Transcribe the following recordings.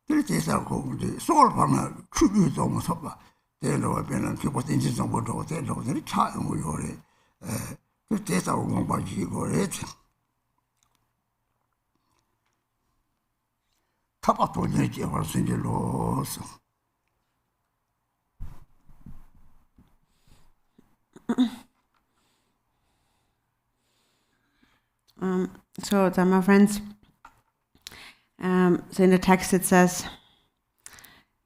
There is a soul partner, tribute almost of the lower penalty was in this one, the child we already. There's our one by Jiga. Top of the nature was in the laws. So, my friends, so in the text it says,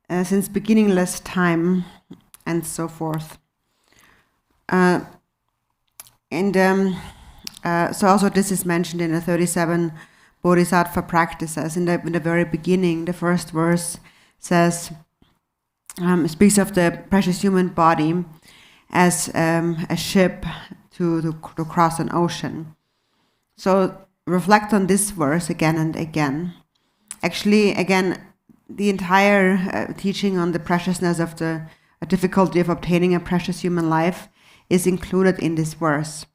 since beginningless time, and so forth. So also this is mentioned in the 37 Bodhisattva practices. In the very beginning, the first verse says, speaks of the precious human body as a ship to cross an ocean. So reflect on this verse again and again. Actually, again, the entire teaching on the preciousness of the difficulty of obtaining a precious human life is included in this verse.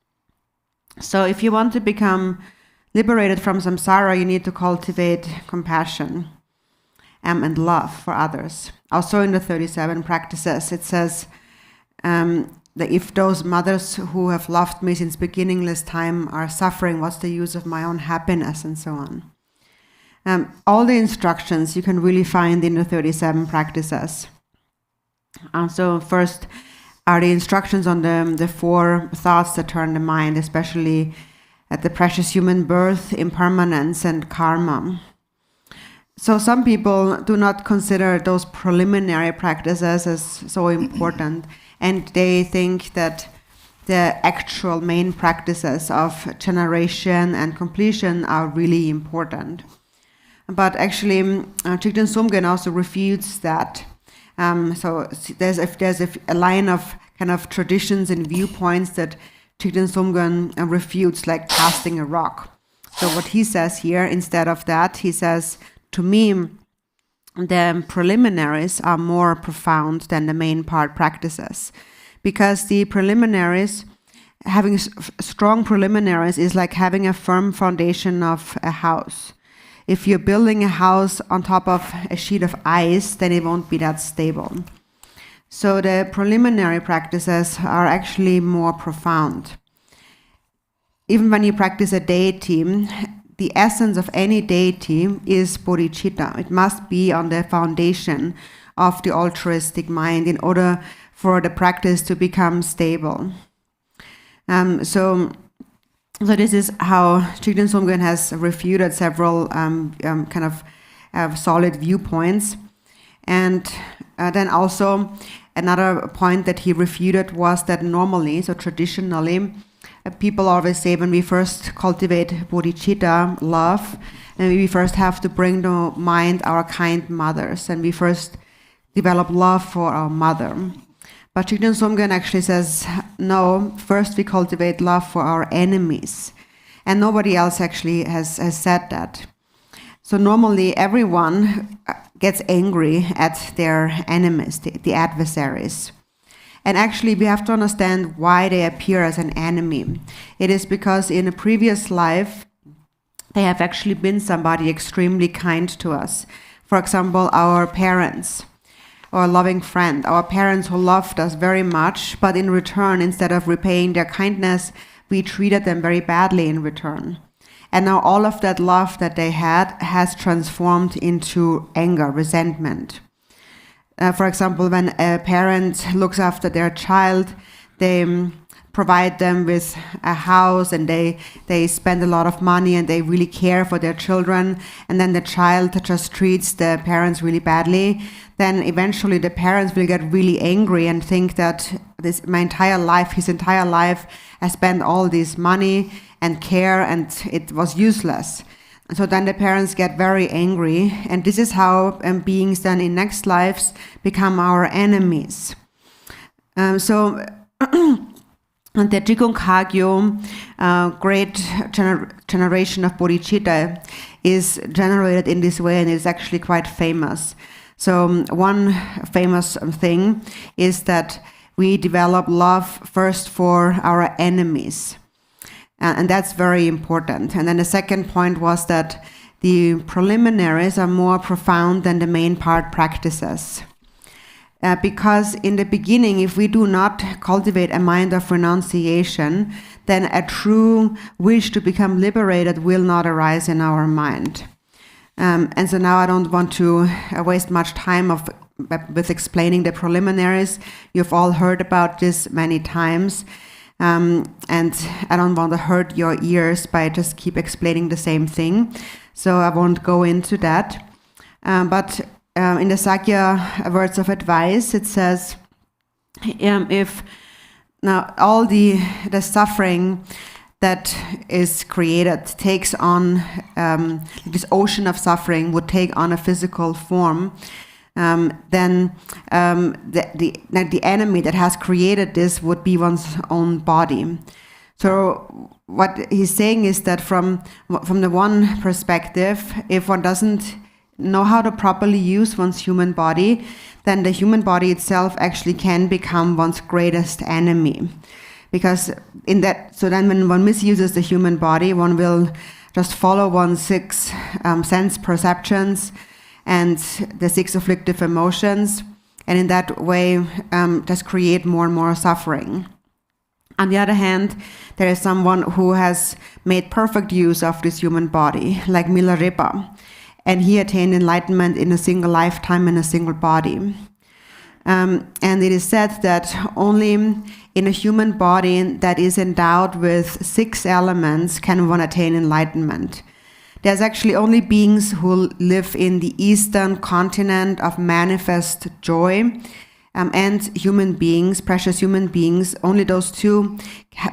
So if you want to become liberated from samsara, you need to cultivate compassion and love for others. Also in the 37 practices, it says that if those mothers who have loved me since beginningless time are suffering, what's the use of my own happiness, and so on. All the instructions you can really find in the 37 practices. So first are the instructions on the 4 thoughts that turn the mind, especially at the precious human birth, impermanence, and karma. So some people do not consider those preliminary practices as so important, and they think that the actual main practices of generation and completion are really important. But actually, Chigden Sumgön also refutes that. So there's a line of kind of traditions and viewpoints that Chigden Sumgön refutes, like casting a rock. So what he says here, instead of that, he says, to me, the preliminaries are more profound than the main part practices. Because the preliminaries, having strong preliminaries is like having a firm foundation of a house. If you're building a house on top of a sheet of ice, then it won't be that stable. So the preliminary practices are actually more profound. Even when you practice a deity, the essence of any deity is bodhichitta. It must be on the foundation of the altruistic mind in order for the practice to become stable. So this is how Chigden Sumgön has refuted several kind of solid viewpoints. And then also another point that he refuted was that normally, so traditionally, people always say when we first cultivate bodhicitta, love, and we first have to bring to mind our kind mothers, and we first develop love for our mother. But Chigden Sumgön actually says, no, first we cultivate love for our enemies. And nobody else actually has said that. So normally everyone gets angry at their enemies, the adversaries. And actually we have to understand why they appear as an enemy. It is because in a previous life, they have actually been somebody extremely kind to us. For example, our parents. Or a loving friend, our parents who loved us very much, but in return, instead of repaying their kindness, we treated them very badly in return. And now all of that love that they had has transformed into anger, resentment. For example, when a parent looks after their child, they provide them with a house and they spend a lot of money and they really care for their children, and then the child just treats the parents really badly, then eventually the parents will get really angry and think that his entire life, I spent all this money and care and it was useless. So then the parents get very angry, and this is how beings then in next lives become our enemies. So the Jigong Kagyo, great generation of bodhicitta, is generated in this way, and is actually quite famous. So one famous thing is that we develop love first for our enemies. And that's very important. And then the second point was that the preliminaries are more profound than the main part practices. Because in the beginning, if we do not cultivate a mind of renunciation, then a true wish to become liberated will not arise in our mind. And so now I don't want to waste much time with explaining the preliminaries. You've all heard about this many times. And I don't want to hurt your ears by just keep explaining the same thing. So I won't go into that. But in the Sakya words of advice, it says, if now all the suffering that is created takes on, this ocean of suffering would take on a physical form, then the enemy that has created this would be one's own body. So what he's saying is that from the one perspective, if one doesn't know how to properly use one's human body, then the human body itself actually can become one's greatest enemy. Because so then when one misuses the human body, one will just follow one's 6 sense perceptions and the 6 afflictive emotions, and in that way just create more and more suffering. On the other hand, there is someone who has made perfect use of this human body, like Milarepa, and he attained enlightenment in a single lifetime in a single body. And it is said that only in a human body that is endowed with 6 elements can one attain enlightenment. There's actually only beings who live in the eastern continent of manifest joy, and human beings, precious human beings, only those 2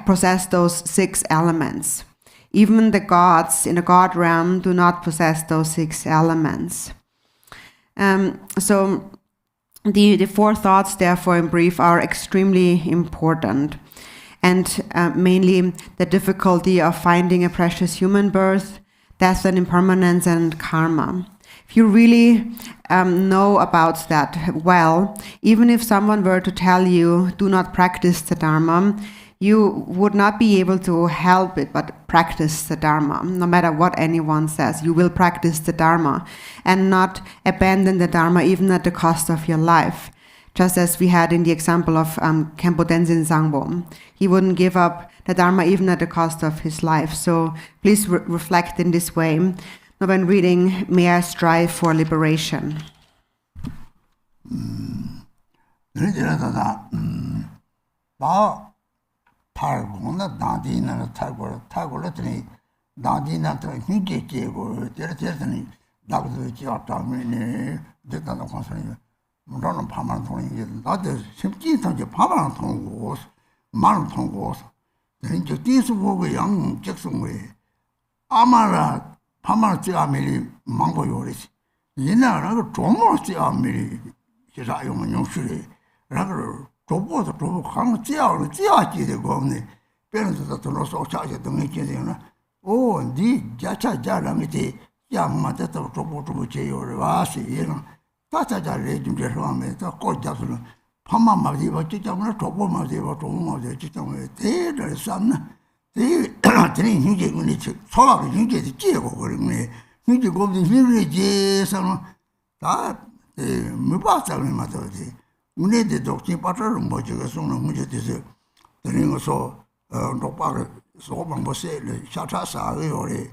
possess those 6 elements. Even the gods in the god realm do not possess those 6 elements. So the 4 thoughts, therefore, in brief, are extremely important. And mainly the difficulty of finding a precious human birth, death and impermanence, and karma. If you really know about that well, even if someone were to tell you, do not practice the dharma, you would not be able to help it but practice the dharma. No matter what anyone says, you will practice the dharma and not abandon the dharma even at the cost of your life. Just as we had in the example of Khenpo Tenzin Sangbo. He wouldn't give up the dharma even at the cost of his life. So please reflect in this way. Now when reading, may I strive for liberation. 탈고나 다디나 탈고라더니 다디나도 힘게 깨고 때렸더니 나도 지었다면에 됐다는 관상이 물론 파만 통이 나도 심지도 파만 통고 만 통고 이제 뒤에서 보고 양 적성에 아마라 파만 지아밀이 망고요리지 옛날에 좀을 지아밀이 제가 용은 용수리 라고 조보도 강 지하지 되고 없네. 배는도 들어서 차지 등이 되잖아. 오, 니 자차자랑이지. 야마다도 조보 제요를 와시 얘는 다자자래 좀 저러면 또 꼬잡으면 판만 말이 버티 잡으면 조보 말이 지점에 대를 쌌나. 대들이 이제 우리 소화가 이제 지고 그러네. 이제 거기 힘이지 서는 다 무바자면 맞지. 우리들 독지 빠져를 뭐지가 손을 문제돼서 되는 거서 독박을 소방보세를 샤차사요래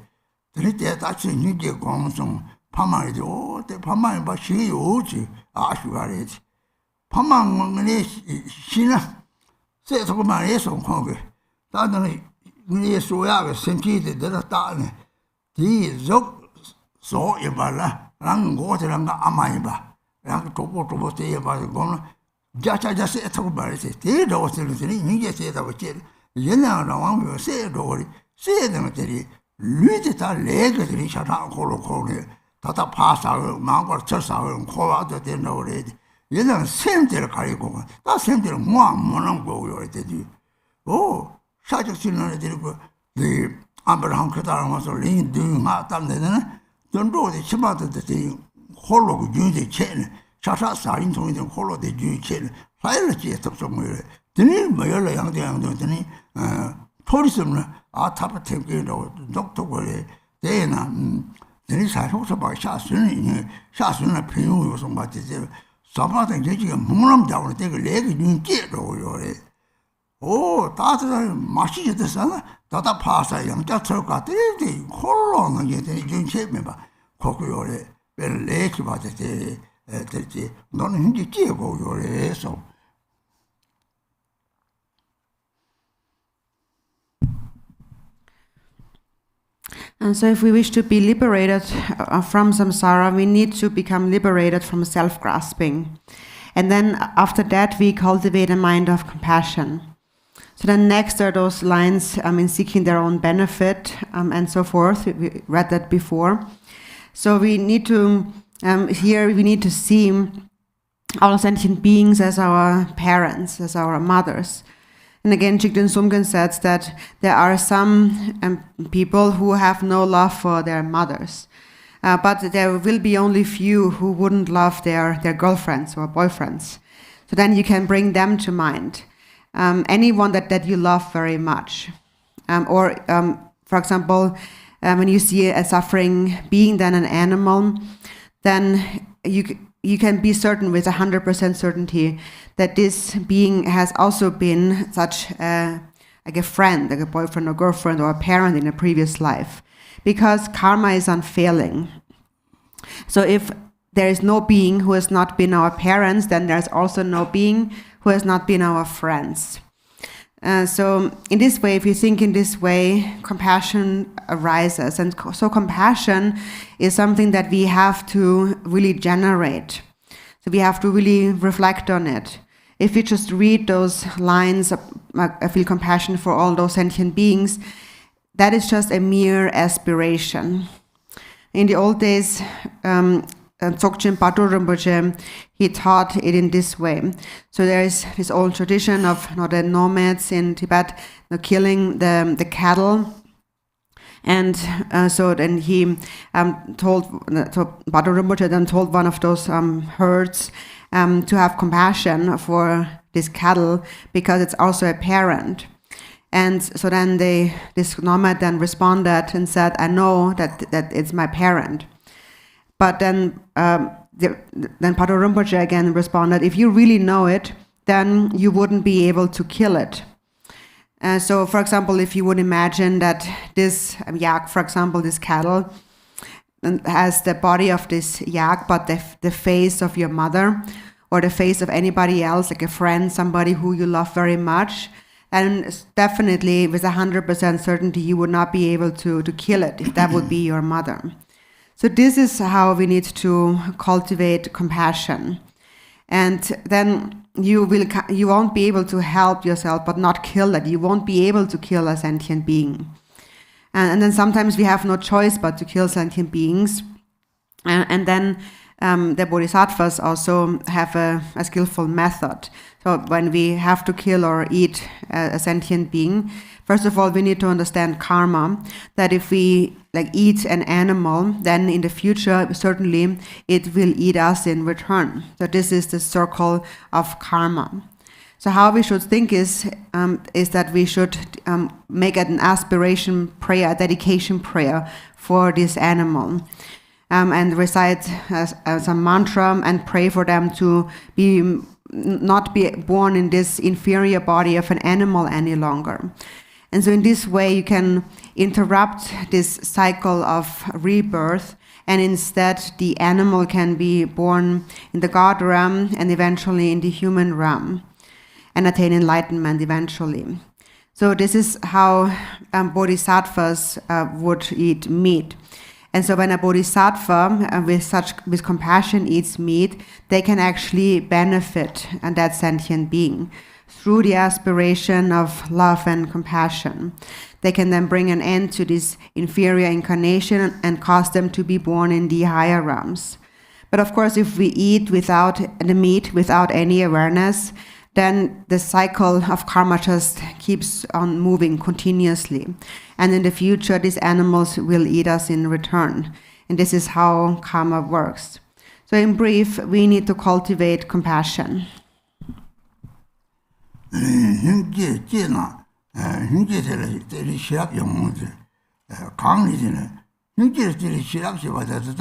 되는 때 다시 이제 공성 파마이죠 때 파마이 봐 시요지 아슈가래지 파마는 신나 세서만 해서 거기 다들 우리 소야가 생기게 되었다네 뒤적 소이발라 랑 고들랑 아마이바 랑 조보 때에봐서 자자자세 타고 말이지 대로 쓰는 이게 세다고 제 옛날에 왕이 세도리 세는들이 류지다 레거들이 샤다 콜로콜에 다다 파사를 망고 철사를 코와도 되노래 옛날 샘들 가리고 다 샘들 뭐는 거요 되지 오 사적신을 데리고 네 아브라함 그다음에서 링드마 담내는 전도의 치마들이 홀로 유지 체는 샤샤 사인 통이든 홀로 대 유지 체는 파일러지에 접속을 드니 뭐열라 양대양도 드니 토리스는 아 타파 템게로 독독을 대나 Then it's also by Shassun朋友有什么这些，少把这个木头的这个那个用接着有嘞。哦，大致马西的什么，到爬山样，叫车卡对，好long的这用前面吧，可可有嘞，别来去吧这那你就接过有嘞说。And so if we wish to be liberated from samsara, we need to become liberated from self-grasping. And then after that, we cultivate a mind of compassion. So then next are those lines, seeking their own benefit, and so forth. We read that before. So we need to, here we need to see all sentient beings as our parents, as our mothers. And again, Jigden Sumgen says that there are some people who have no love for their mothers. But there will be only few who wouldn't love their girlfriends or boyfriends. So then you can bring them to mind. Anyone that you love very much. For example, when you see a suffering being, then an animal, then you can be certain with 100% certainty that this being has also been such like a friend, like a boyfriend or girlfriend or a parent in a previous life. Because karma is unfailing. So if there is no being who has not been our parents, then there's also no being who has not been our friends. So in this way, if you think in this way, compassion arises. And so compassion is something that we have to really generate. So we have to really reflect on it. If we just read those lines, I feel compassion for all those sentient beings, that is just a mere aspiration. In the old days, Dzogchen Pato Rinpoche, he taught it in this way. So there is this old tradition of the nomads in Tibet killing the cattle. And so then he Pato Rinpoche then told one of those herds to have compassion for this cattle because it's also a parent. And so then this nomad then responded and said, I know that it's my parent. But then Pato Rinpoche again responded, if you really know it, then you wouldn't be able to kill it. So, for example, if you would imagine that this yak, for example, this cattle, has the body of this yak, but the face of your mother, or the face of anybody else, like a friend, somebody who you love very much, and definitely with 100% certainty you would not be able to kill it if that would be your mother. So this is how we need to cultivate compassion. And then you won't be able to help yourself but not kill it. You won't be able to kill a sentient being. And then sometimes we have no choice but to kill sentient beings. And then the bodhisattvas also have a skillful method. So when we have to kill or eat a sentient being, first of all, we need to understand karma, that if we eat an animal, then in the future, certainly it will eat us in return. So this is the circle of karma. So how we should think is that we should make an aspiration prayer, a dedication prayer for this animal. And recite some mantra and pray for them to not be born in this inferior body of an animal any longer. And so in this way you can interrupt this cycle of rebirth, and instead the animal can be born in the God realm and eventually in the human realm and attain enlightenment eventually. So this is how bodhisattvas would eat meat. And so when a bodhisattva with compassion eats meat, they can actually benefit that sentient being through the aspiration of love and compassion. They can then bring an end to this inferior incarnation and cause them to be born in the higher realms. But of course, if we eat without the meat, without any awareness, then the cycle of karma just keeps on moving continuously. And in the future, these animals will eat us in return. And this is how karma works. So in brief, we need to cultivate compassion. 능지를 시작시 받아서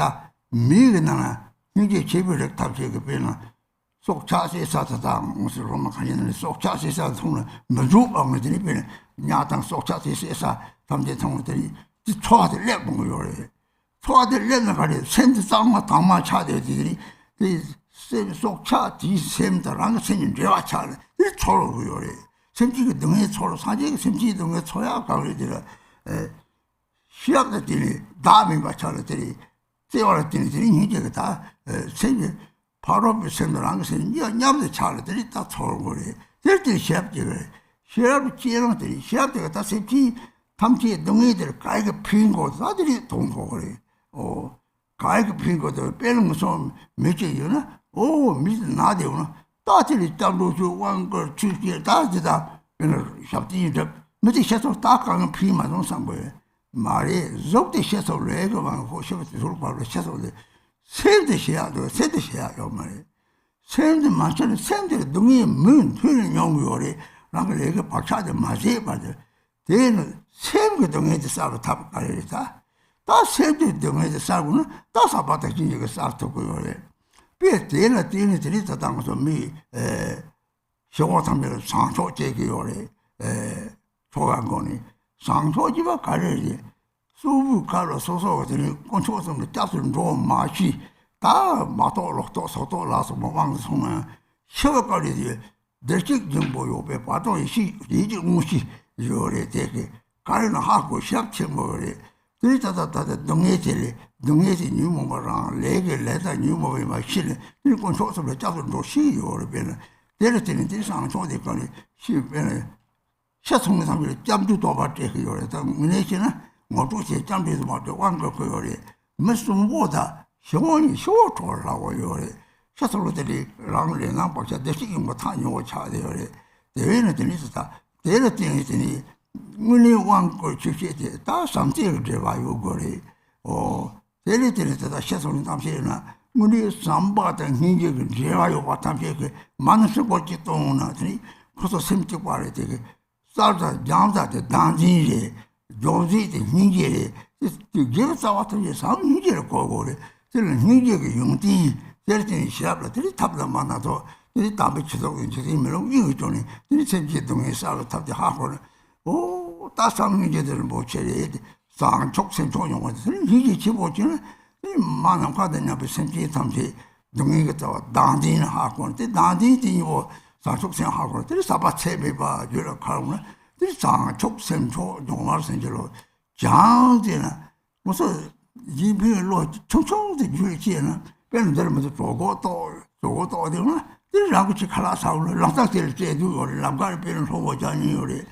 미그나 능지 제비를 탑시게 배나 속차시 사다다 무슨 로마 가는 속차시 사thông 무조건 어디니 배는 야당 속차시 사 담제 통들이 초아들 내본 거요. 초아들 내는 거리 센트 상마 당마 차들이 그 속차 디셈다랑 생긴 죄와 차를 이 초로고요. semchi dunga choro sanjay semchi dunga choya kagri dira shiyab da dili dami ba chala dili tewara dili hinja ta semchi paro semdaranga semchi nyamda chala dili ta choro gore dili shiyab diga shiyab chirang dili shiyab diga ta semchi tamchi dunga dili kaiga pingo da dili tongko gore kaiga pingo da pelang muso meche yuna misi nade yuna 다들이 담로주 왕거 주기에 다지다 그는 샵디인데 뭐지 셔서 딱가는 피만 상고에 말이 적대 셔서 레고만 호셔서 돌바로 셔서데 셀데시야도 셀데시야요 말이 셀데 맞잖아 셀데 동이 문 틀린 용요리 라고 레고 박차데 맞이 받아 대는 셀그 동에서 싸고 탑가리다 다 셀데 동에서 싸고는 다 사바다 진이가 싸도고요래 비에테나 티니들이 다당서 미 쇼와탐을 상초 제기요래 초간거니 상초지가 가려지 수부 가로 소소들이 건초성을 잡을 좀 마시 다 마도록도 소도라서 뭐방송은 쇼거리지 대식 정보 요배 봐도 이지 무시 요래 되게 가르는 하고 시합체 뭐래 그리다다다 동해질이 동해지 뉴모랑 레게 레다 뉴모에 마시는 일본 소소를 잡을 노시요를 배는 데르티는 디상 소대 거니 시변에 샤송의 상을 잠두도 받게 요래다 문에시는 모두시 잠두도 받고 왕거 거요래 무슨 뭐다 형원이 쇼토라고 요래 샤송들이 랑레나 박자 대식이 뭐 타뇨 차대요래 대회는 되니까 데르티는 문이 왕거 주시에 다 상태를 제와요 거래 데리테르다 셔서는 담시나 문이 삼바던 hinge를 제와요 바탐게 만스 고치 동나더니 그래서 심지 말에 되게 살다 장자데 단진이 조지데 hinge에 제가 왔더니 상 hinge를 거고래 저는 hinge가 용디 데리테니 시합을 탑다 만나도 이 담배 치도록 이제 이면은 이거 전에 이 생기 동에 살을 탑지 하고는 다 상hinge들을 못 체리해 상촉생 조용한데 이게 집어지는 많은 과대냐 비생기 탐지 동의가 단진 하고 근데 단진이 뭐 상촉생 하고 근데 사바체베 봐 주로 가면 이 상촉생 조용할 생절로 장제나 무슨 이비로 총총도 줄지는 배는 들으면서 저거도 어디나 이라고 지칼라 사울 랑탁될 때도 랑가를 배는 소보자니 요래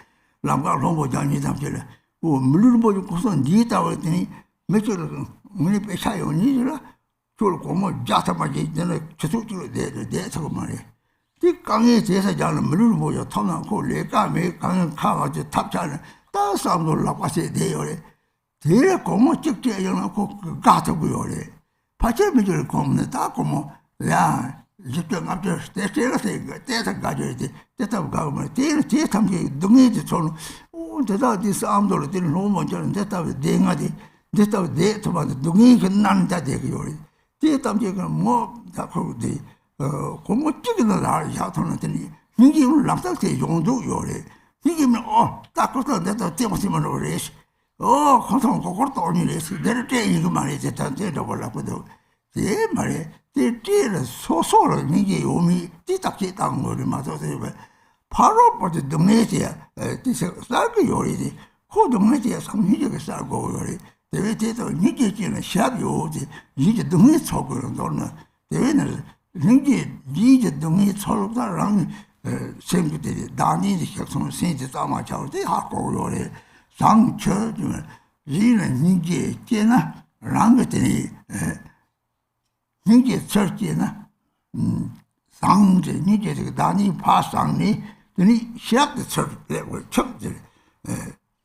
랑가 소보자니 담지를 물을 보고 고서 니다고 했더니 며칠 문이 빼샤요 니라 저거 뭐 자타마지 내가 저쪽으로 내서 말이야 이 강에 제사장은 물을 보여 터놓고 내가 매 강에 가가지고 탑자는 다 싸움도 나빠서 돼요래 대래 고모 찍게 해놓고 가서고요래 파체 미줄 고모는 다 고모 야 직접 앞에 대서 가져야 돼 대서 가면 대서 탐지 동네지 저는 대다디 싸움도로 되는 너무 먼저는 대답이 대가디 대답이 대답이 동이 끝난다 되고요. 대답이 뭐다 그러지 고모 찍는 날 야토는더니 이게 락삭대 용도 요래. 이게 딱 그래서 내가 때문에 그래서 고통 그것도 아니래서 내가 이거 말이 됐다 되도 몰랐거든. 제 말에 대대를 소소로 이게 요미 뒤딱지 딱 거를 맞아서 바로 버지 동네지야 디서 살고 요리지 그 동네지야 상희적에 살고 요리 대외에도 니게지는 샵요지 이게 동네 속으로 돌는 대외는 이게 동네 속으로랑 생기들이 다니지 혁성을 생지 담아 잡을 하고 요리 상처 좀 이는 이게 깨나 랑거들이 이게 철기나 상제 니게 다니 파상니 이 시작의 철을 척들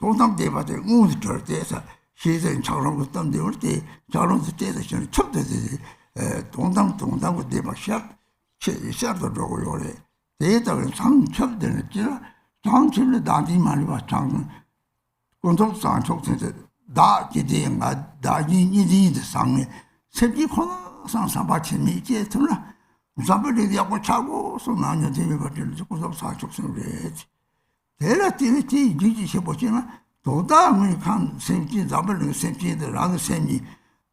동담대바데 우스터 때서 시선 처럼 어떤 데올 때 저런 때서 저는 척들이 동담 대바 시작도 저거 요래 대다는 상척되는 지 상처를 다니 많이 봐 장 공동 상척에서 다 기대가 다인이디 상에 세지 코나 상상바치미 이제 들라 무사벌이 하고 차고 소나냐 되게 버리는 조금 사축선을 해지 대라티니 지지 해보지나 도다음이 간 생기 잡을 생기들하고 생이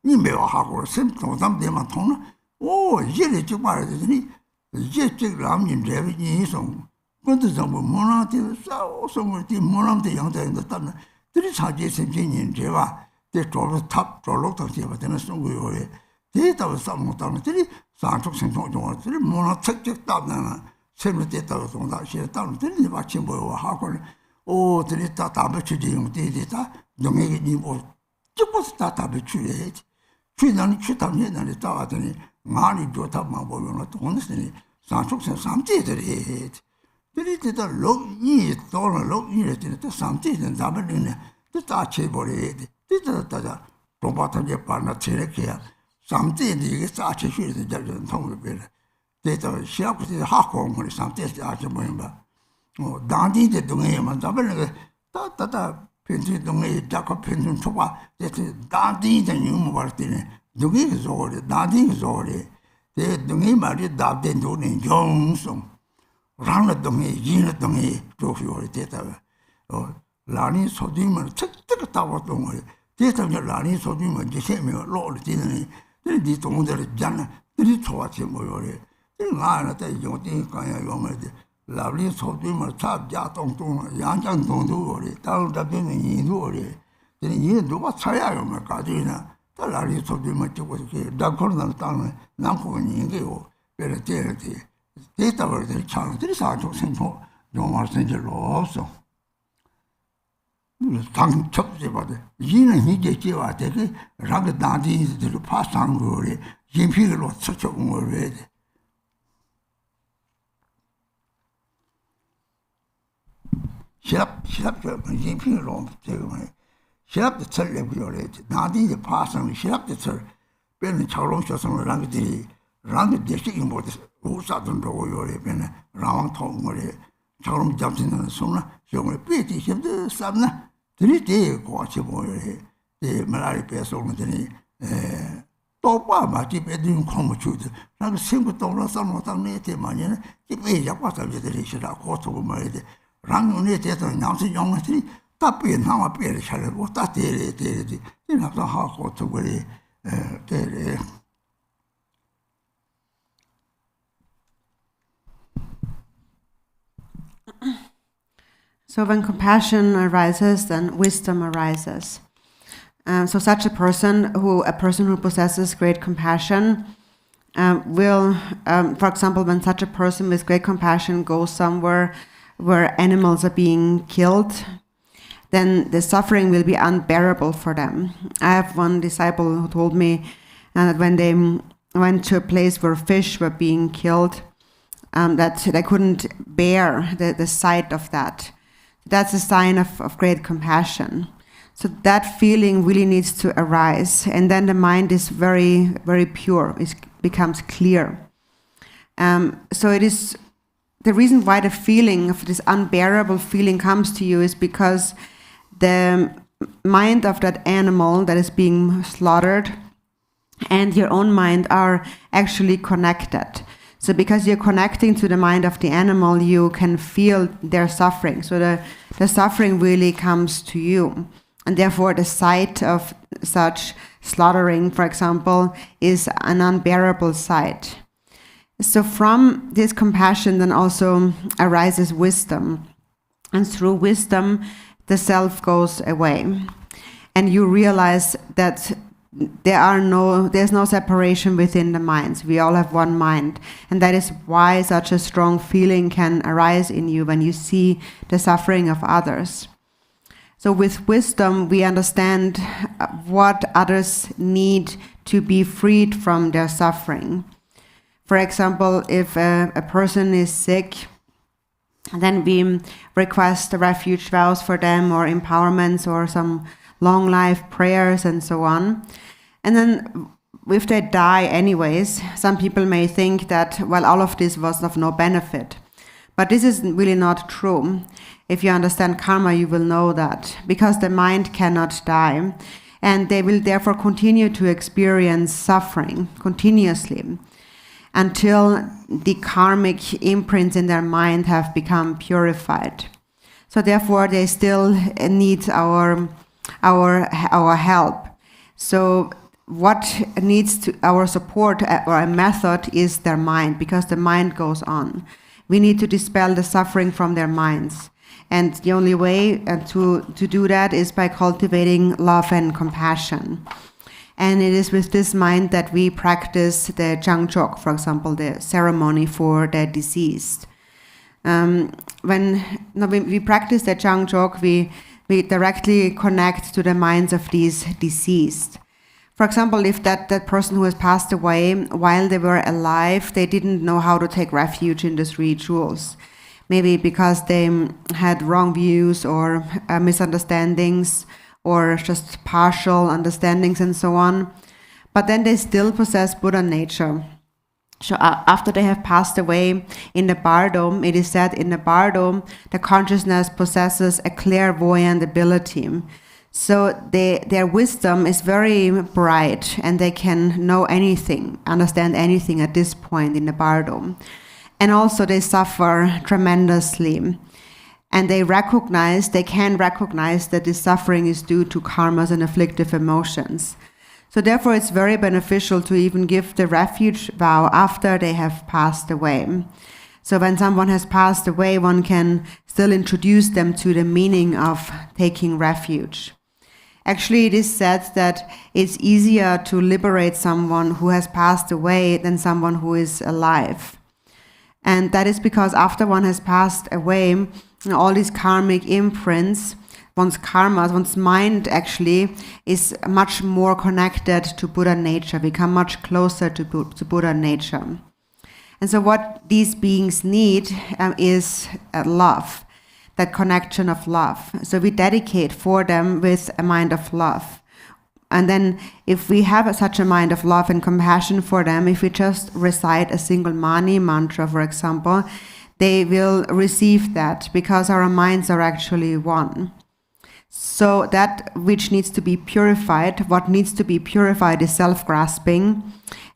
니매하고 생 도담되만 통나 오 이제 좀 말하더니 이제 지금 남님 제비니 송 근데 좀 뭐나한테 싸워서 뒤 뭐나한테 양다인다 따는 들이 자기 생기는 제가 대 졸로 탑 졸로 더 제가 되는 송고요 데이터를 쌓는다는 들이 산속 생성 중앙들이 뭐나 책책 따는 세면 됐다고 동다 싫다는 들이 마치 뭐와 하고 오 들이 다 답을주지 용데이다 농에게 니뭐 찍고서 다 답을주야지 취나는 취담해나니 따가더니 많이 좋다만 보면 돈쓰니 산속생 삼지들이 들이 되다 록이 또는 록이를 되다 삼지는 잡을리네 다 채버려야지 되다 로바타게 빠나 체력이야 삼지는 이게 싸치 쉬는 자리는 통을 배래 되다 시합부터 하고 거리 삼지에서 아주 뭐야 단디의 동에만 잡을래 따따따 펜지 동에 자꾸 펜좀 쳐봐 되다 단디의 유무 할 때는 동에 소리 단디 소리 대 동에 말이 답된 돈이 정성 라는 동에 이는 동에 조시오리 되다 라니 소디면 책책 따고 동에 되다 라니 소디면 이제 세면 로를 되는 이 동들을 잖아 들이 좋아지 뭐요래 나는 때 용띠 가야 용어지 라니 소디면 잡자 동동 양장 동도리 다른 잡는 이도리 이 누가 차야요 뭐 가지나 라니 소디면 찍고 이렇게 나코는 땅에 남고는 이게요 그래 되지 데이터를 차들이 사족 생포 용할 생절로 없어. 당첩제 받아. 이는 이제 지와 되게 라그 나디들을 파상 거래. 인피로 쳐쳐온 걸 왜 돼. 시합 인피로 되고 시합도 철래고요. 나디 파상 시합도 철 빼는 차롱 쇼성을 라그들이 라그 대식이 못 우사든 로요에 변에 라왕 통거래 저럼 잡지는 손나 정말 빼지 힘들 쌈나 들이대 고치 보여해 에 말이 빼서는 되니 또봐 맞지 빼든 콤모 주드 라그 생부 동로 쌈노 땅내 때만에는 이빼 잡아서 저들이 싫어 고토고 말이야 랑은에 대해서 남수 영어들이 다 빼 나와 빼를 잘하고 다 대래지 이나서 하고 또 그래 대래 So when compassion arises, then wisdom arises. So such a person who possesses great compassion will, for example, when such a person with great compassion goes somewhere where animals are being killed, then the suffering will be unbearable for them. I have one disciple who told me that when they went to a place where fish were being killed, that they couldn't bear the sight of that. That's a sign of great compassion. So that feeling really needs to arise, and then the mind is very, very pure. It becomes clear. So it is the reason why the feeling of this unbearable feeling comes to you is because the mind of that animal that is being slaughtered and your own mind are actually connected. So because you're connecting to the mind of the animal, you can feel their suffering. So the suffering really comes to you. And therefore the sight of such slaughtering, for example, is an unbearable sight. So from this compassion then also arises wisdom. And through wisdom, the self goes away. And you realize that there's no separation within the minds. We all have one mind. And that is why such a strong feeling can arise in you when you see the suffering of others. So with wisdom, we understand what others need to be freed from their suffering. For example, if a person is sick, then we request refuge vows for them or empowerments or some long life prayers and so on. And then if they die anyways, some people may think that, well, all of this was of no benefit. But this is really not true. If you understand karma, you will know that, because the mind cannot die, and they will therefore continue to experience suffering continuously until the karmic imprints in their mind have become purified. So therefore, they still need our help. So what needs our support or a method is their mind, because the mind goes on. We need to dispel the suffering from their minds. And the only way to do that is by cultivating love and compassion. And it is with this mind that we practice the Changjok, for example, the ceremony for the deceased. When we practice the Changjok, we directly connect to the minds of these deceased. For example, if that person who has passed away, while they were alive, they didn't know how to take refuge in these rituals. Maybe because they had wrong views or misunderstandings or just partial understandings and so on. But then they still possess Buddha nature. So after they have passed away in the Bardo, it is said in the Bardo, the consciousness possesses a clairvoyant ability. So their wisdom is very bright, and they can know anything, understand anything at this point in the Bardo. And also they suffer tremendously. And they can recognize that this suffering is due to karmas and afflictive emotions. So therefore it's very beneficial to even give the refuge vow after they have passed away. So when someone has passed away, one can still introduce them to the meaning of taking refuge. Actually, it is said that it's easier to liberate someone who has passed away than someone who is alive. And that is because after one has passed away, all these karmic imprints, one's karmas, one's mind actually is much more connected to Buddha nature, become much closer to Buddha nature. And so what these beings need is love, that connection of love. So we dedicate for them with a mind of love. And then if we have such a mind of love and compassion for them, if we just recite a single mani mantra, for example, they will receive that because our minds are actually one. So that which needs to be purified, what needs to be purified is self-grasping,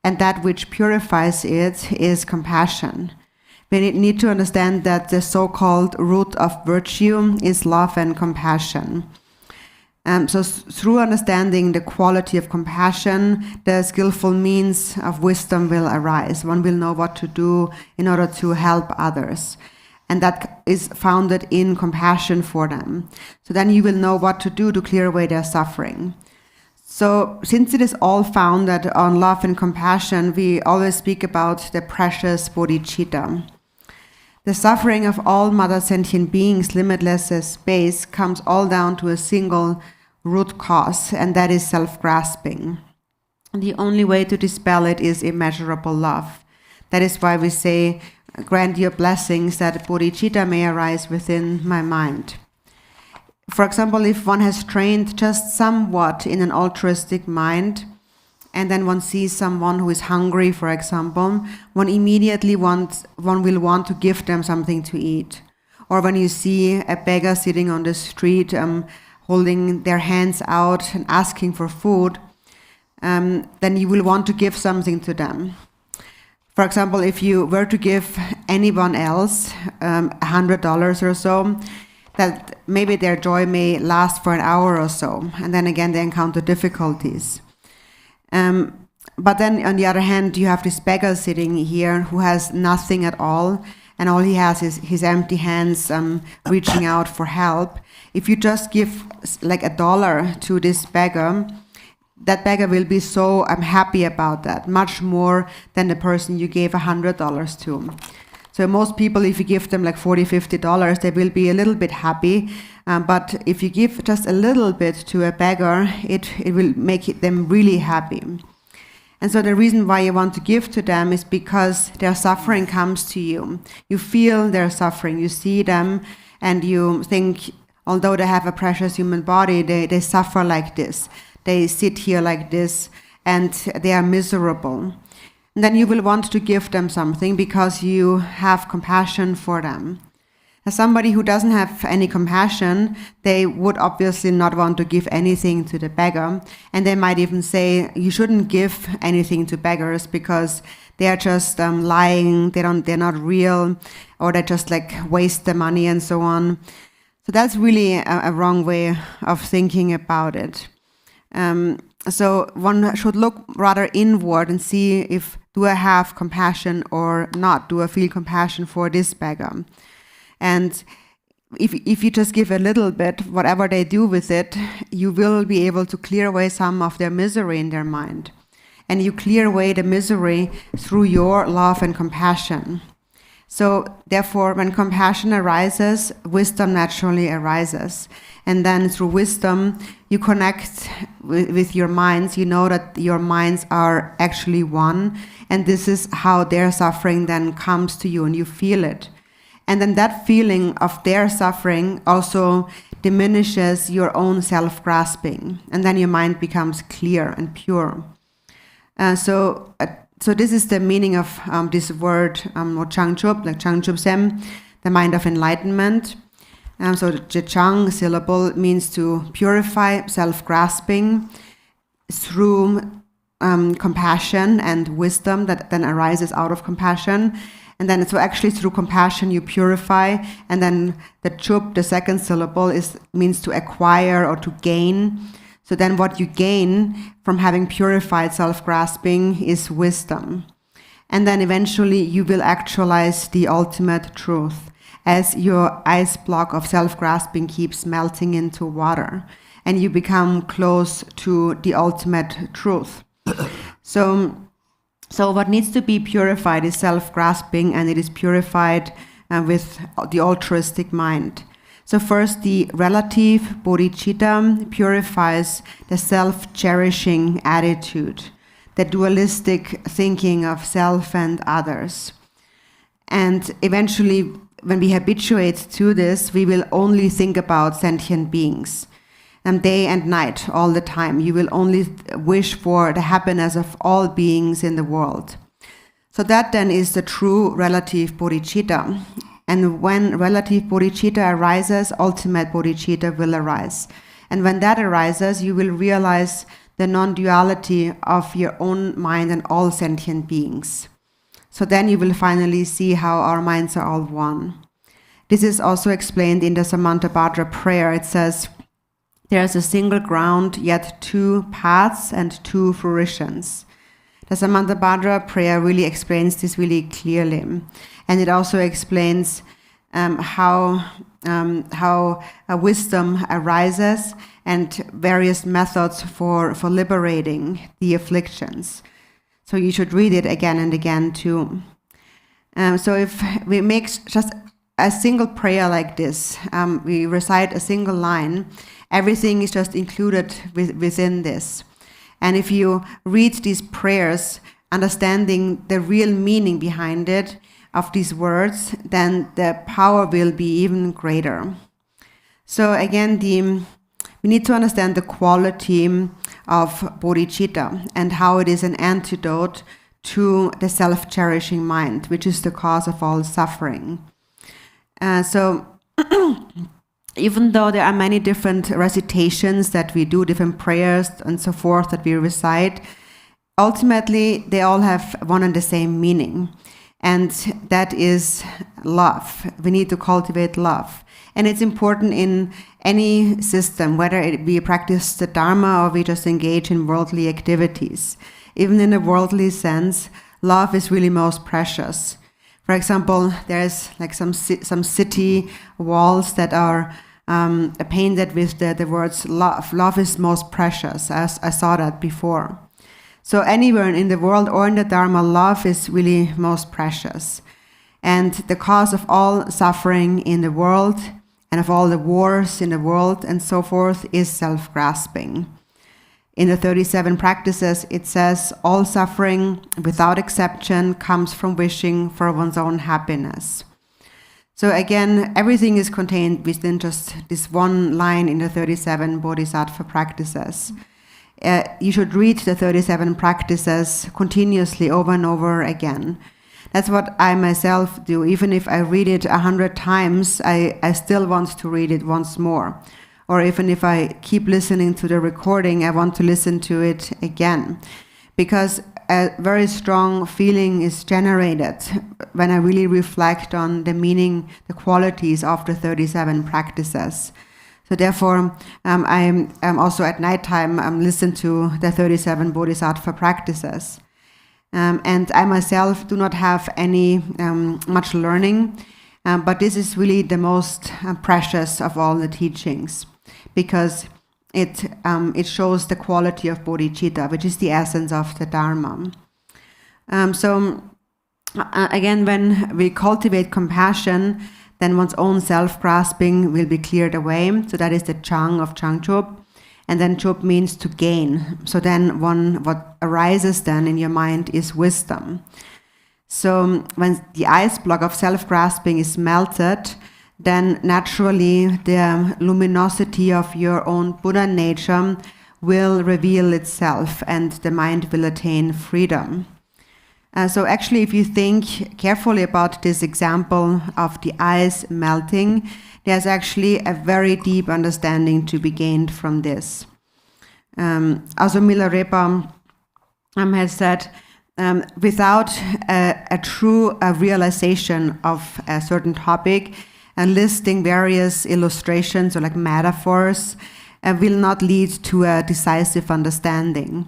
and that which purifies it is compassion. We need to understand that the so-called root of virtue is love and compassion. So through understanding the quality of compassion, the skillful means of wisdom will arise. One will know what to do in order to help others. And that is founded in compassion for them. So then you will know what to do to clear away their suffering. So since it is all founded on love and compassion, we always speak about the precious bodhichitta. The suffering of all mother sentient beings, limitless as space, comes all down to a single root cause, and that is self-grasping. And the only way to dispel it is immeasurable love. That is why we say, grant your blessings that bodhicitta may arise within my mind. For example, if one has trained just somewhat in an altruistic mind, and then one sees someone who is hungry, for example, one will want to give them something to eat. Or when you see a beggar sitting on the street, holding their hands out and asking for food, then you will want to give something to them. For example, if you were to give anyone else $100 or so, that maybe their joy may last for an hour or so, and then again they encounter difficulties. But then on the other hand, you have this beggar sitting here who has nothing at all, and all he has is his empty hands reaching out for help. If you just give like $1 to this beggar, that beggar will be so happy about that, much more than the person you gave $100 to. So most people, if you give them like $40, $50, they will be a little bit happy. But if you give just a little bit to a beggar, it will make them really happy. And so the reason why you want to give to them is because their suffering comes to you. You feel their suffering, you see them, and you think, although they have a precious human body, they suffer like this. They sit here like this, and they are miserable. And then you will want to give them something because you have compassion for them. As somebody who doesn't have any compassion, they would obviously not want to give anything to the beggar. And they might even say, you shouldn't give anything to beggars because they are just lying, they're not real, or they just like waste the money and so on. So that's really a wrong way of thinking about it. So one should look rather inward and see if, do I have compassion or not? Do I feel compassion for this beggar? And if you just give a little bit, whatever they do with it, you will be able to clear away some of their misery in their mind. And you clear away the misery through your love and compassion. So therefore, when compassion arises, wisdom naturally arises. And then through wisdom, you connect with your minds. You know that your minds are actually one. And this is how their suffering then comes to you and you feel it. And then that feeling of their suffering also diminishes your own self-grasping. And then your mind becomes clear and pure. So this is the meaning of this word, or Changchup, like Changchup Sem, the mind of enlightenment. So the Chang syllable means to purify self-grasping through compassion and wisdom that then arises out of compassion. And then so actually through compassion you purify, and then the chup, the second syllable, means to acquire or to gain. So then what you gain from having purified self-grasping is wisdom. And then eventually you will actualize the ultimate truth as your ice block of self-grasping keeps melting into water and you become close to the ultimate truth. So what needs to be purified is self-grasping, and it is purified with the altruistic mind. So first, the relative bodhichitta purifies the self-cherishing attitude, the dualistic thinking of self and others. And eventually, when we habituate to this, we will only think about sentient beings. Day and night, all the time. You will only wish for the happiness of all beings in the world. So that then is the true relative bodhicitta. And when relative bodhicitta arises, ultimate bodhicitta will arise. And when that arises, you will realize the non-duality of your own mind and all sentient beings. So then you will finally see how our minds are all one. This is also explained in the Samantabhadra prayer. It says, there is a single ground, yet two paths and two fruitions. The Samantabhadra prayer really explains this really clearly. And it also explains how wisdom arises and various methods for liberating the afflictions. So you should read it again and again too. So if we make just a single prayer like this, we recite a single line, everything is just included within this. And if you read these prayers, understanding the real meaning behind it, of these words, then the power will be even greater. So again, we need to understand the quality of bodhicitta and how it is an antidote to the self-cherishing mind, which is the cause of all suffering. So even though there are many different recitations that we do, different prayers and so forth that we recite, ultimately they all have one and the same meaning. And that is love. We need to cultivate love. And it's important in any system, whether we practice the dharma or we just engage in worldly activities. Even in a worldly sense, love is really most precious. For example, there's like some city walls that are painted with the words love. Love is most precious. I saw that before. So anywhere in the world or in the dharma, love is really most precious. And the cause of all suffering in the world and of all the wars in the world and so forth is self-grasping. In the 37 practices, it says, all suffering without exception comes from wishing for one's own happiness. So again, everything is contained within just this one line in the 37 bodhisattva practices. you should read the 37 practices continuously over and over again. That's what I myself do. Even if I read it 100 times, I still want to read it once more. Or even if I keep listening to the recording, I want to listen to it again. Because a very strong feeling is generated when I really reflect on the meaning, the qualities of the 37 practices. So therefore, I'm also at nighttime listen to the 37 Bodhisattva practices. And I myself do not have any much learning, but this is really the most precious of all the teachings, because it shows the quality of bodhicitta, which is the essence of the dharma. Again, when we cultivate compassion, then one's own self-grasping will be cleared away. So that is the Chang of Changchop. And then Chop means to gain. So then what arises then in your mind is wisdom. So when the ice block of self-grasping is melted, then naturally the luminosity of your own Buddha nature will reveal itself and the mind will attain freedom. So actually, if you think carefully about this example of the ice melting, there's actually a very deep understanding to be gained from this. Also, Milarepa has said, without a true realization of a certain topic, and listing various illustrations or like metaphors will not lead to a decisive understanding.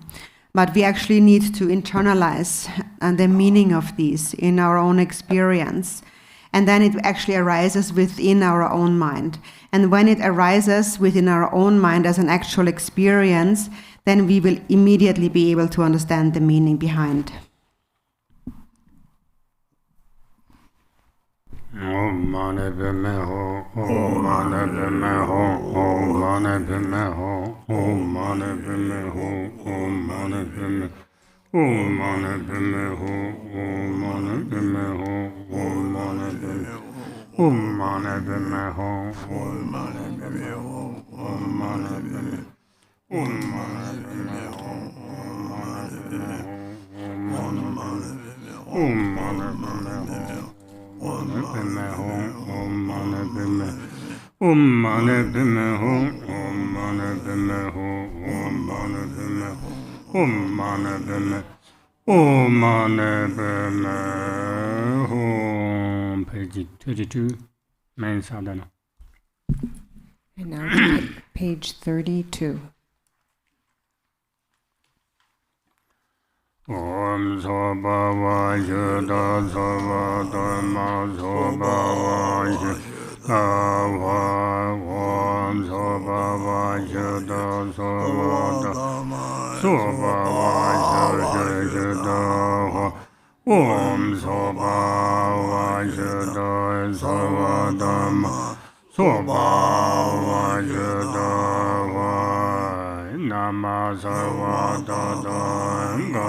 But we actually need to internalize the meaning of these in our own experience. And then it actually arises within our own mind. And when it arises within our own mind as an actual experience, then we will immediately be able to understand the meaning behind. Om Mani Padme Hum, Om Mani Padme Hum, Om Mani Padme Hum, Om Mani Padme Hum, Om Mani Padme Om Mani Padme Hum, Om Mani Padme Hum, Om Mani Padme Om Mani Padme Hum, Om Mani Padme Hum, Om Mani Padme Om Mani Padme Hum, Om Mani Padme Hum, Om Mani Padme Hum. Om Mani Padme Hum, Om Mani Padme Hum, Om Mani Padme Hum, Om Mani Padme Hum, Om Mani Padme Om Mani Padme Hum. Page 32, main sadhana. And now page 32. Om Chöpa bodhichitta Chöpa dharma Chöpa bodhichitta Om Chöpa bodhichitta Chöpa dharma Chöpa bodhichitta Om Chöpa bodhichitta Chöpa dharma Chöpa bodhichitta Nama sarvata dharma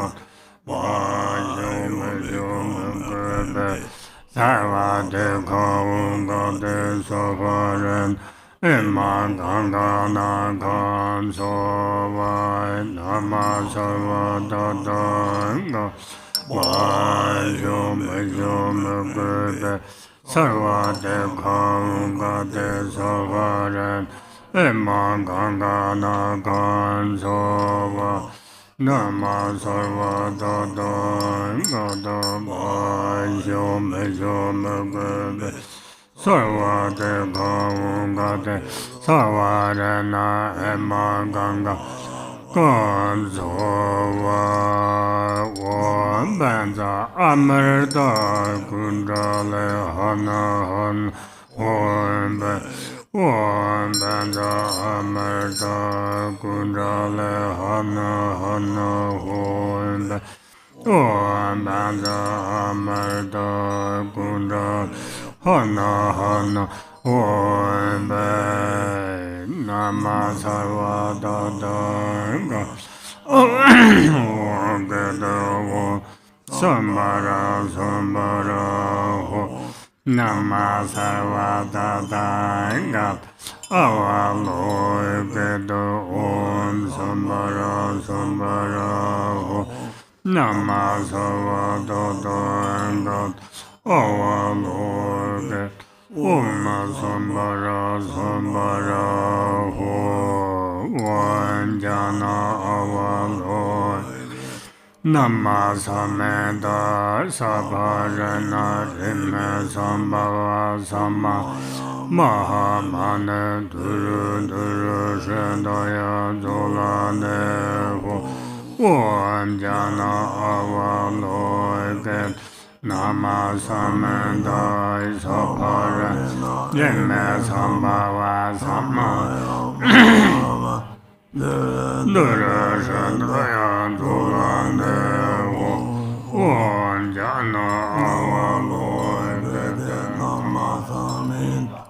Sarvate Kaungate Sofaran Imagangana Kan Sovai Nama Sarvata Dharma Vajum Vajum Sarvate Kaungate Sofaran Imagangana Kan Sovai Nama sarvata dharma vajum vajum gade sarvate kaungate sarvarana emaganga kanzova vanza amarta kundale hana han Om Banda Amarta Kundale Hana Hon Om Banda Amarta Kundale Hana Om Nama Sarvata Dharma Om Geda Sambara Sambara Nama Sarvata Gat Avaloi Bedo Om Sambara Sambara Nama Sarvata Gat Avaloi Bedo Om Sambara Sambara Vanjana Avaloi Nama Sameda Sabarana Rime Sambhava Sama Mahamana Duru Duru Shendaya Dolane Vanjana Avaloi Nama Sameda Sabarana Rime Sambhava Sama Dura Shandaya Dolane Vanjana Avaloi Nama Sameda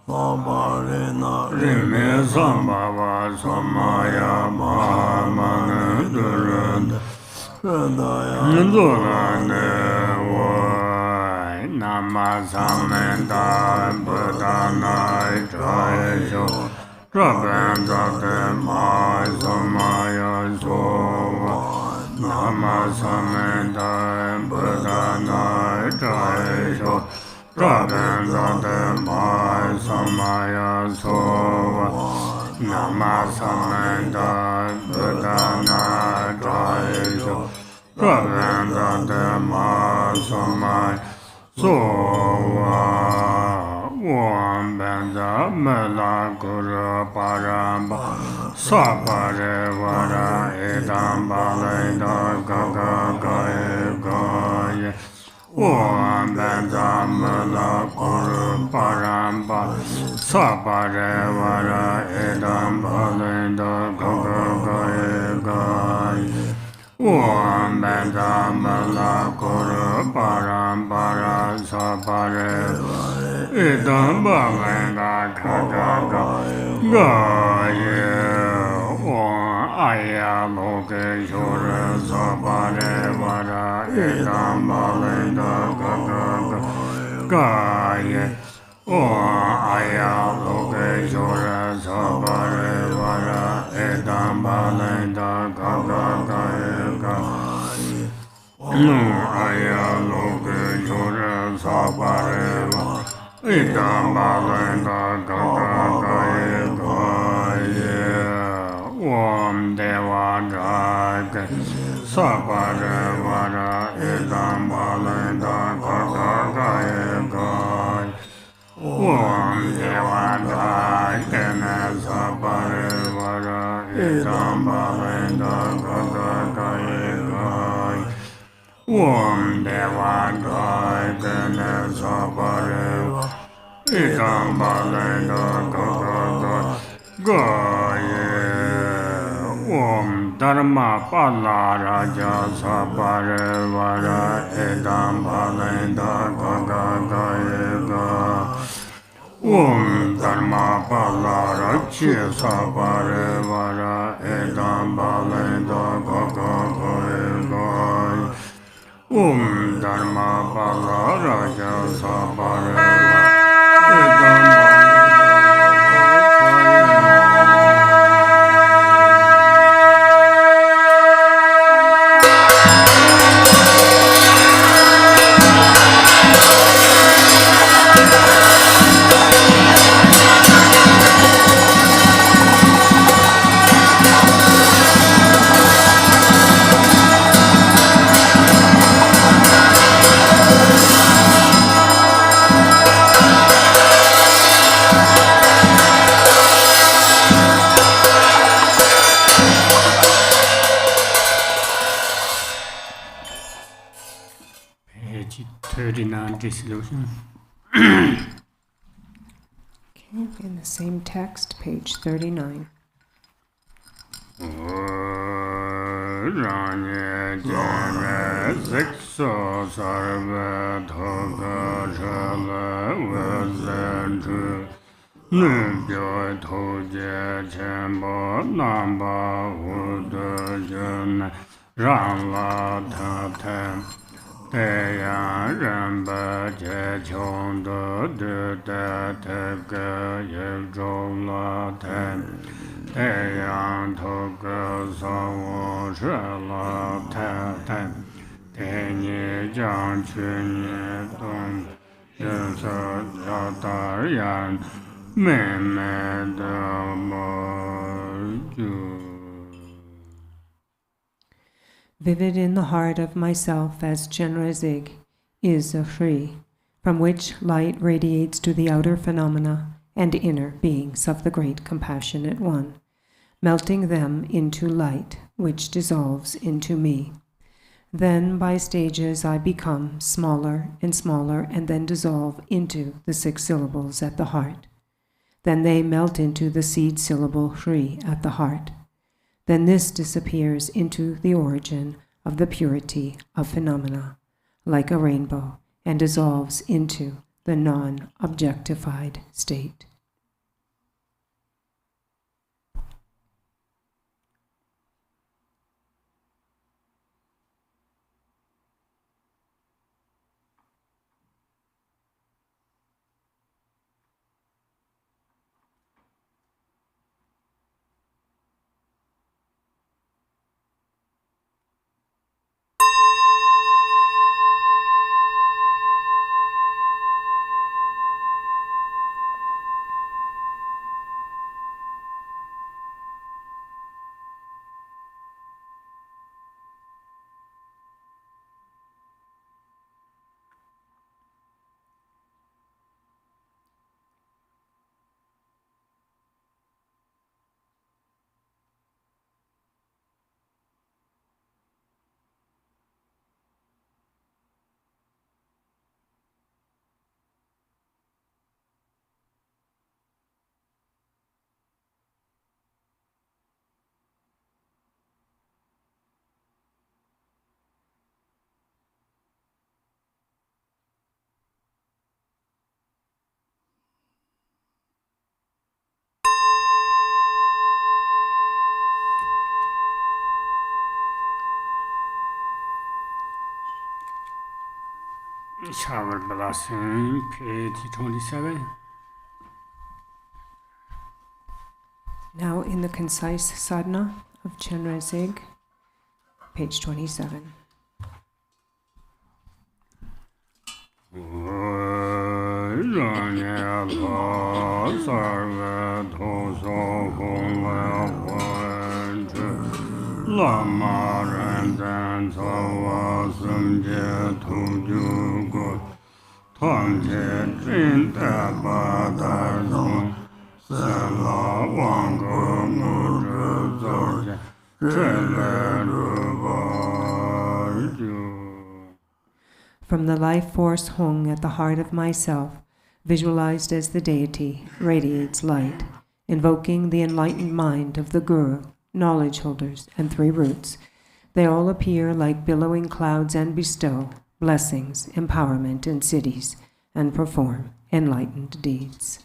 Sabarana Rime Sambhava Samaya Mahamana Dura Dolane Nama Sameda Buddhana Jaya Rabanda Mai Samaya Sova Nama Sameda Buddhana Jaya Rabanda Mai Samaya Sova Nama Sameda Buddhana Jaya Rabanda Mai Samaya Sova Om Benda Mela Guru Paramba Sapare Vara Edam Baleda Gaga Gaye Gaye Om Benda Mela Guru Paramba Sapare Vara Edam Baleda Gaga Gaye Gaye Om Benda Mela Guru Parambara Sapare Idam Bhavanga Kagaga Gaye Om Aya Loke Shura Sapare Vara Idam Bhavanga Kagaga Gaye Om Aya Loke Shura Sapare Vara Idam Bhavanga Kagaga Gaye Aya Loke Shura Sapare Vara Idam Bhavanga Kagaga Gaye Om Deva Jaya Sapare Vara Idam Bhavanga Kagaga Gaye Om Deva Jaya Sapare Vara Idam Bhavanga Kagaga Gaye Om Deva Jaya Sapare Idam Bhavanga Kagaga Gaye Om Dharma Pala Raja Sapare Vara Idam Bhavanga Kagaga Gaye Om Dharma Pala Raja Sapare Vara Idam Bhavanga Kagaga Gaye Om Dharma Pala Raja Sapare Vara Page 39, dissolution. Okay, in the same text, page 39. Ranye Chenrezig so sarve thoga shala vezenchu Nubyo thoje chenpo namba udo june Ranla taten Day8 Rinpoche Chondo Du Da Te Ge Ye Zhou La Te Day8 Toge Sawo Shi La Te Te Tenzin Jiang Qunyi Dong Yin Se Ya Da Yan Mei Mei De Mo Ju. Vivid in the heart of myself as Chenrezig is a tree, from which light radiates to the outer phenomena and inner beings of the Great Compassionate One, melting them into light, which dissolves into me. Then by stages I become smaller and then dissolve into the 6 syllables at the heart. Then they melt into the seed syllable Shri at the heart. Then this disappears into the origin of the purity of phenomena, like a rainbow, and dissolves into the non-objectified state. Shower blessing, page 27. Now in the concise sadhana of Chenrezig, page 27. Lama Ren Tawa Sumje Tuju Go Tom Che Jin Da Ba Da Zong Sela Wang Go Mu Zhe Zhou Zhe Le Ru Ba Ju. From the life force hung at the heart of myself, visualized as the deity, radiates light, invoking the enlightened mind of the Guru, knowledge holders, and 3 roots. They all appear like billowing clouds and bestow blessings, empowerment in cities, and perform enlightened deeds.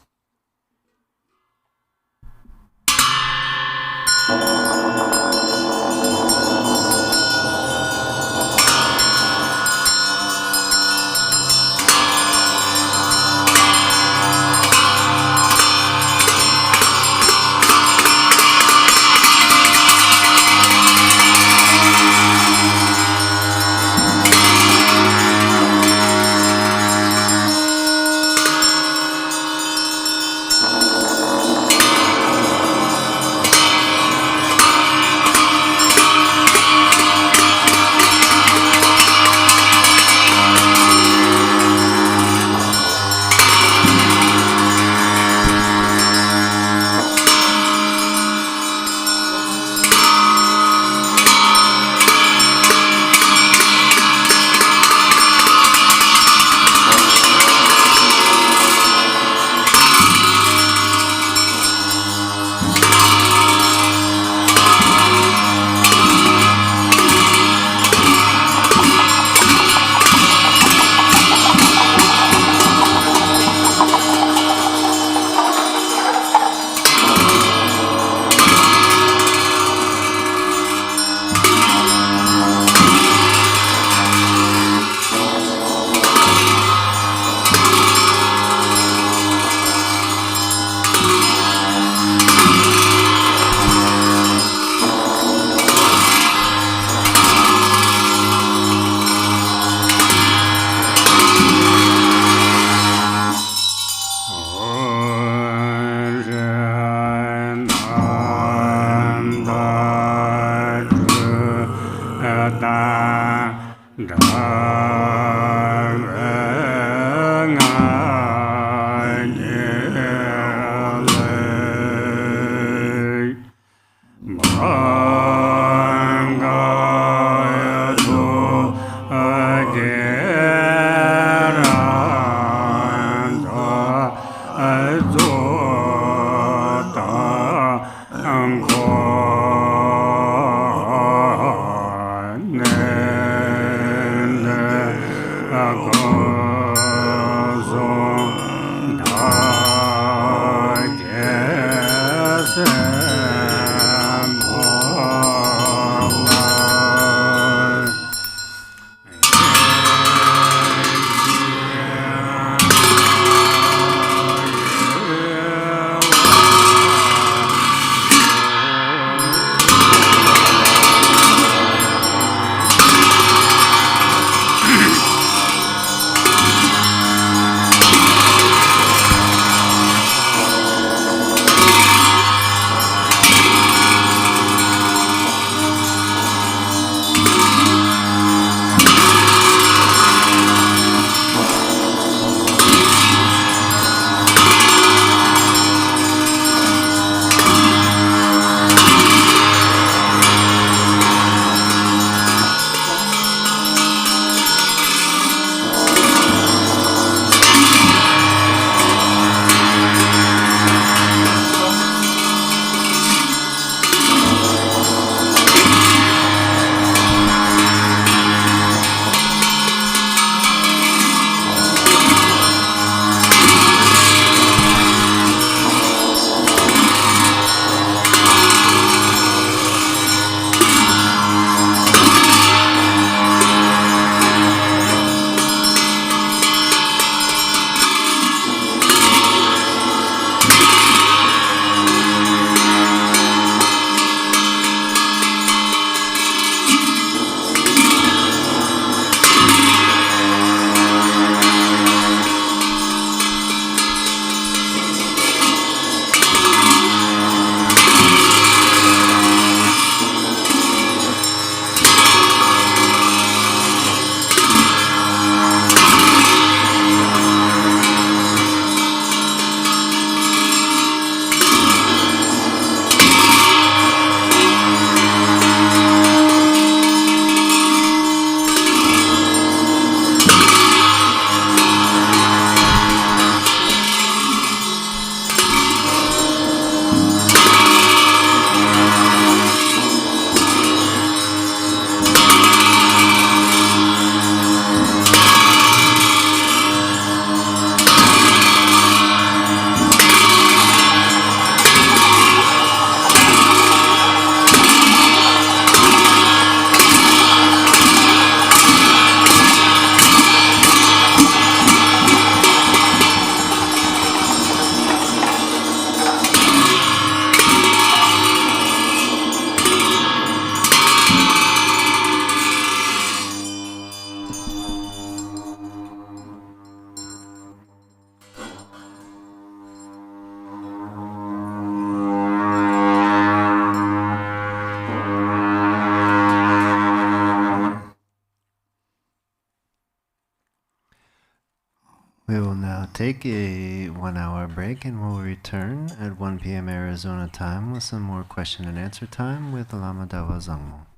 We will now take a 1 hour break and we'll return at 1 p.m. Arizona time with some more question and answer time with Lama Dawa Zangmo.